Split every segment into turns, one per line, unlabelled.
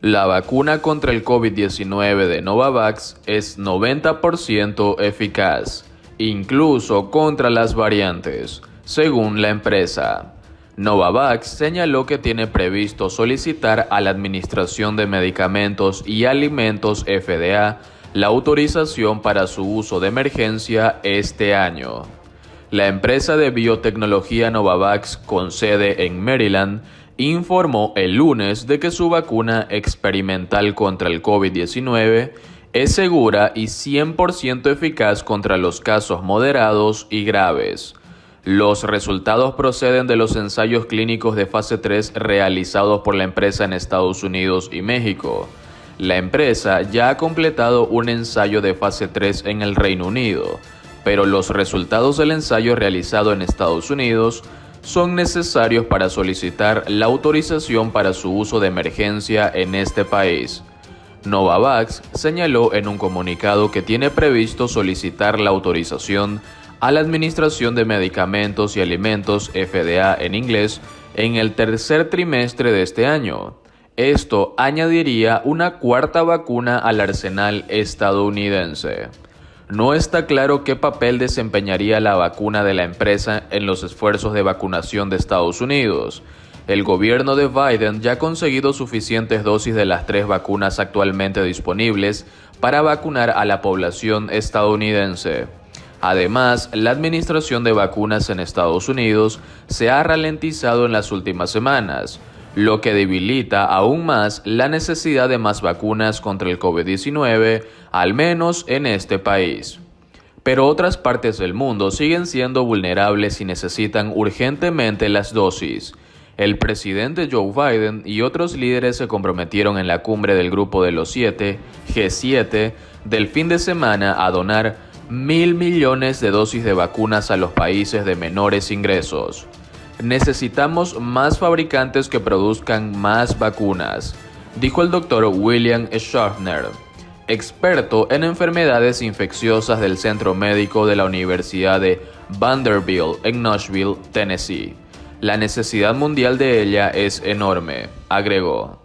La vacuna contra el COVID-19 de Novavax es 90% eficaz, incluso contra las variantes, según la empresa. Novavax señaló que tiene previsto solicitar a la Administración de Medicamentos y Alimentos FDA la autorización para su uso de emergencia este año. La empresa de biotecnología Novavax, con sede en Maryland, informó el lunes de que su vacuna experimental contra el COVID-19 es segura y 100% eficaz contra los casos moderados y graves. Los resultados proceden de los ensayos clínicos de fase 3 realizados por la empresa en Estados Unidos y México. La empresa ya ha completado un ensayo de fase 3 en el Reino Unido, pero los resultados del ensayo realizado en Estados Unidos son necesarios para solicitar la autorización para su uso de emergencia en este país. Novavax señaló en un comunicado que tiene previsto solicitar la autorización a la Administración de Medicamentos y Alimentos FDA en inglés en el tercer trimestre de este año. Esto añadiría una cuarta vacuna al arsenal estadounidense. No está claro qué papel desempeñaría la vacuna de la empresa en los esfuerzos de vacunación de Estados Unidos. El gobierno de Biden ya ha conseguido suficientes dosis de las 3 vacunas actualmente disponibles para vacunar a la población estadounidense. Además, la administración de vacunas en Estados Unidos se ha ralentizado en las últimas semanas, lo que debilita aún más la necesidad de más vacunas contra el COVID-19, al menos en este país. Pero otras partes del mundo siguen siendo vulnerables y necesitan urgentemente las dosis. El presidente Joe Biden y otros líderes se comprometieron en la cumbre del Grupo de los 7, G7, del fin de semana a donar 1.000 millones de dosis de vacunas a los países de menores ingresos. Necesitamos más fabricantes que produzcan más vacunas, dijo el doctor William Schaffner, experto en enfermedades infecciosas del Centro Médico de la Universidad de Vanderbilt en Nashville, Tennessee. La necesidad mundial de ella es enorme, agregó.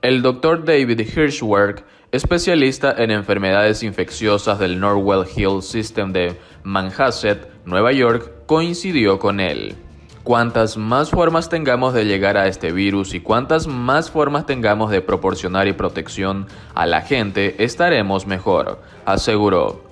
El doctor David Hirschberg, especialista en enfermedades infecciosas del Northwell Health System de Manhasset, Nueva York, coincidió con él. Cuantas más formas tengamos de llegar a este virus y cuantas más formas tengamos de proporcionar y protección a la gente, estaremos mejor, aseguró.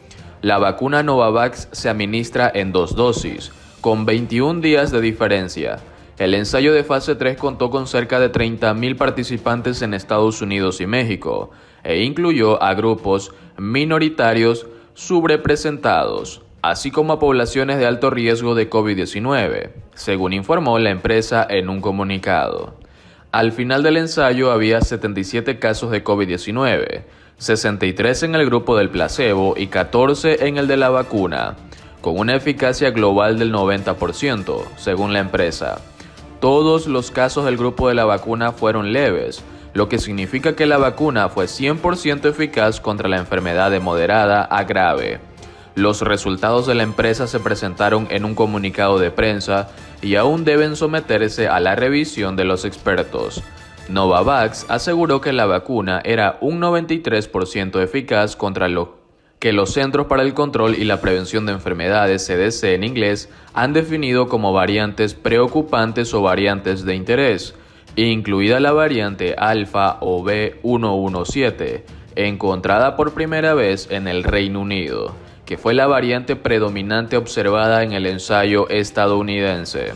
La vacuna Novavax se administra en 2 dosis, con 21 días de diferencia. El ensayo de fase 3 contó con cerca de 30.000 participantes en Estados Unidos y México, e incluyó a grupos minoritarios subrepresentados, así como a poblaciones de alto riesgo de COVID-19, según informó la empresa en un comunicado. Al final del ensayo había 77 casos de COVID-19, 63 en el grupo del placebo y 14 en el de la vacuna, con una eficacia global del 90%, según la empresa. Todos los casos del grupo de la vacuna fueron leves, lo que significa que la vacuna fue 100% eficaz contra la enfermedad de moderada a grave. Los resultados de la empresa se presentaron en un comunicado de prensa y aún deben someterse a la revisión de los expertos. Novavax aseguró que la vacuna era un 93% eficaz contra lo que los Centros para el Control y la Prevención de Enfermedades, CDC en inglés, han definido como variantes preocupantes o variantes de interés, incluida la variante alfa o B117, encontrada por primera vez en el Reino Unido, que fue la variante predominante observada en el ensayo estadounidense.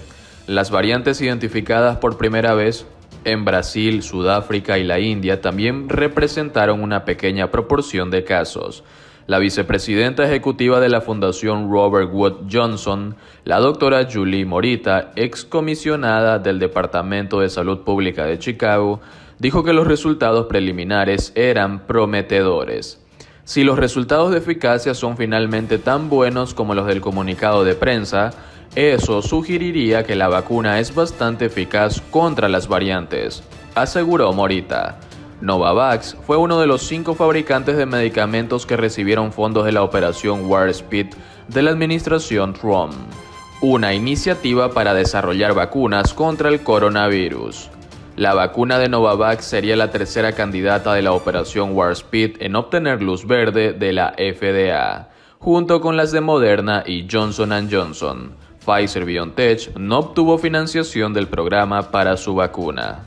Las variantes identificadas por primera vez en Brasil, Sudáfrica y la India también representaron una pequeña proporción de casos. La vicepresidenta ejecutiva de la Fundación Robert Wood Johnson, la doctora Julie Morita, excomisionada del Departamento de Salud Pública de Chicago, dijo que los resultados preliminares eran prometedores. Si los resultados de eficacia son finalmente tan buenos como los del comunicado de prensa, eso sugeriría que la vacuna es bastante eficaz contra las variantes, aseguró Morita. Novavax fue uno de los 5 fabricantes de medicamentos que recibieron fondos de la operación Warp Speed de la administración Trump, una iniciativa para desarrollar vacunas contra el coronavirus. La vacuna de Novavax sería la tercera candidata de la operación Warp Speed en obtener luz verde de la FDA, junto con las de Moderna y Johnson & Johnson. Pfizer-BioNTech no obtuvo financiación del programa para su vacuna.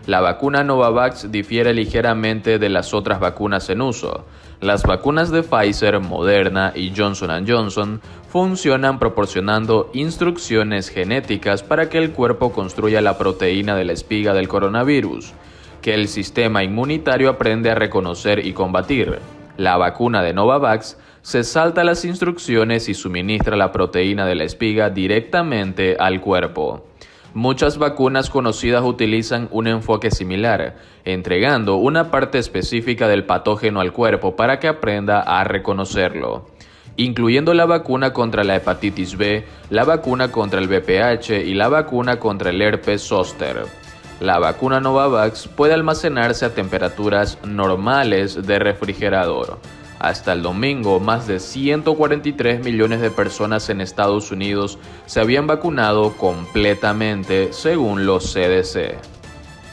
La vacuna Novavax difiere ligeramente de las otras vacunas en uso. Las vacunas de Pfizer, Moderna y Johnson & Johnson funcionan proporcionando instrucciones genéticas para que el cuerpo construya la proteína de la espiga del coronavirus, que el sistema inmunitario aprende a reconocer y combatir. La vacuna de Novavax se salta las instrucciones y suministra la proteína de la espiga directamente al cuerpo. Muchas vacunas conocidas utilizan un enfoque similar, entregando una parte específica del patógeno al cuerpo para que aprenda a reconocerlo, incluyendo la vacuna contra la hepatitis B, la vacuna contra el VPH y la vacuna contra el herpes zóster. La vacuna Novavax puede almacenarse a temperaturas normales de refrigerador. Hasta el domingo, más de 143 millones de personas en Estados Unidos se habían vacunado completamente, según los CDC.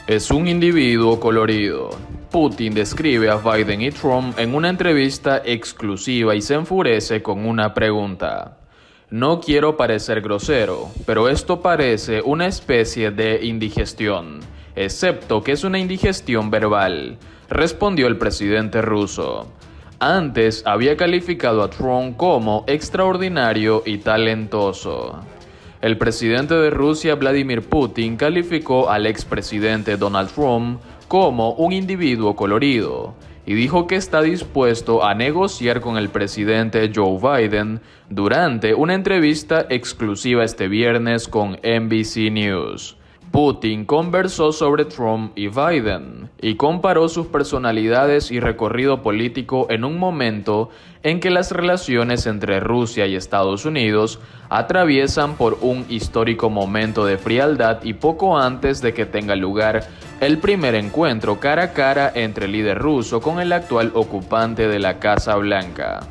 Es un individuo colorido. Putin describe a Biden y Trump en una entrevista exclusiva y se enfurece con una pregunta. No quiero parecer grosero, pero esto parece una especie de indigestión, excepto que es una indigestión verbal, respondió el presidente ruso. Antes había calificado a Trump como extraordinario y talentoso. El presidente de Rusia, Vladimir Putin, calificó al expresidente Donald Trump como un individuo colorido y dijo que está dispuesto a negociar con el presidente Joe Biden durante una entrevista exclusiva este viernes con NBC News. Putin conversó sobre Trump y Biden y comparó sus personalidades y recorrido político en un momento en que las relaciones entre Rusia y Estados Unidos atraviesan por un histórico momento de frialdad y poco antes de que tenga lugar el primer encuentro cara a cara entre el líder ruso con el actual ocupante de la Casa Blanca.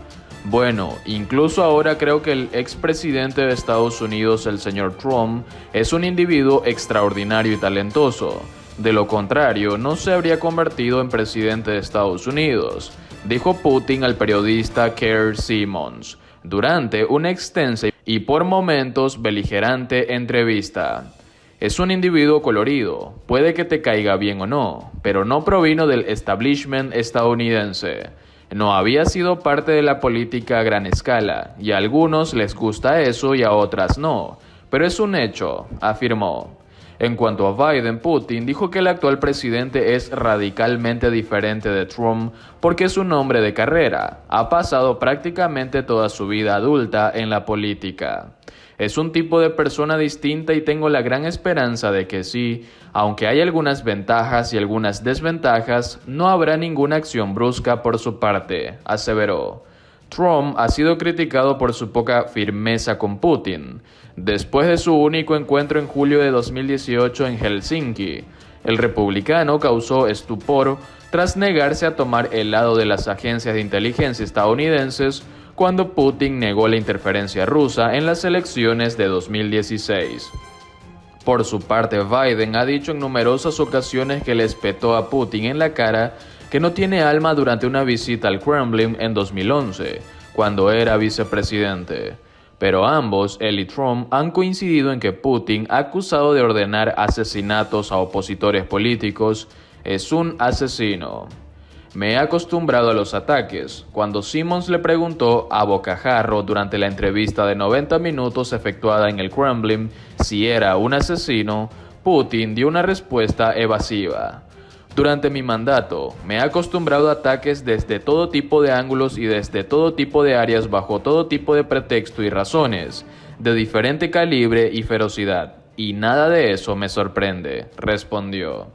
Bueno, incluso ahora creo que el expresidente de Estados Unidos, el señor Trump, es un individuo extraordinario y talentoso. De lo contrario, no se habría convertido en presidente de Estados Unidos, dijo Putin al periodista Keir Simmons, durante una extensa y por momentos beligerante entrevista. Es un individuo colorido, puede que te caiga bien o no, pero no provino del establishment estadounidense. No había sido parte de la política a gran escala, y a algunos les gusta eso y a otras no, pero es un hecho, afirmó. En cuanto a Biden, Putin dijo que el actual presidente es radicalmente diferente de Trump porque es un hombre de carrera, ha pasado prácticamente toda su vida adulta en la política. Es un tipo de persona distinta y tengo la gran esperanza de que sí, aunque hay algunas ventajas y algunas desventajas, no habrá ninguna acción brusca por su parte, aseveró. Trump ha sido criticado por su poca firmeza con Putin. Después de su único encuentro en julio de 2018 en Helsinki, el republicano causó estupor tras negarse a tomar el lado de las agencias de inteligencia estadounidenses cuando Putin negó la interferencia rusa en las elecciones de 2016. Por su parte, Biden ha dicho en numerosas ocasiones que le espetó a Putin en la cara que no tiene alma durante una visita al Kremlin en 2011, cuando era vicepresidente. Pero ambos, él y Trump, han coincidido en que Putin, acusado de ordenar asesinatos a opositores políticos, es un asesino. Me he acostumbrado a los ataques. Cuando Simmons le preguntó a bocajarro durante la entrevista de 90 minutos efectuada en el Kremlin si era un asesino, Putin dio una respuesta evasiva. Durante mi mandato, me he acostumbrado a ataques desde todo tipo de ángulos y desde todo tipo de áreas bajo todo tipo de pretexto y razones, de diferente calibre y ferocidad, y nada de eso me sorprende, respondió.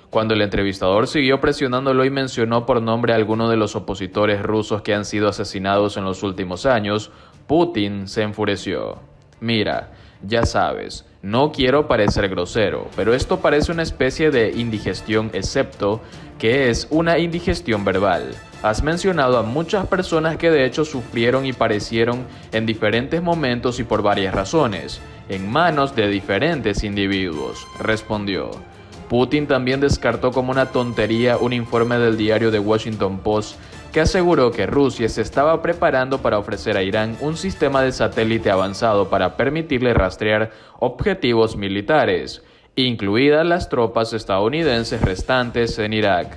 Cuando el entrevistador siguió presionándolo y mencionó por nombre a alguno de los opositores rusos que han sido asesinados en los últimos años, Putin se enfureció. Mira, ya sabes, no quiero parecer grosero, pero esto parece una especie de indigestión, excepto que es una indigestión verbal. Has mencionado a muchas personas que de hecho sufrieron y padecieron en diferentes momentos y por varias razones, en manos de diferentes individuos, respondió. Putin también descartó como una tontería un informe del diario The Washington Post que aseguró que Rusia se estaba preparando para ofrecer a Irán un sistema de satélite avanzado para permitirle rastrear objetivos militares, incluidas las tropas estadounidenses restantes en Irak.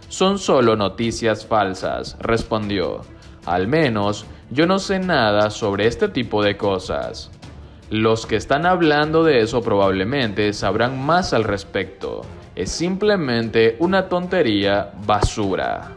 Son solo noticias falsas, respondió. Al menos yo no sé nada sobre este tipo de cosas. Los que están hablando de eso probablemente sabrán más al respecto. Es simplemente una tontería basura.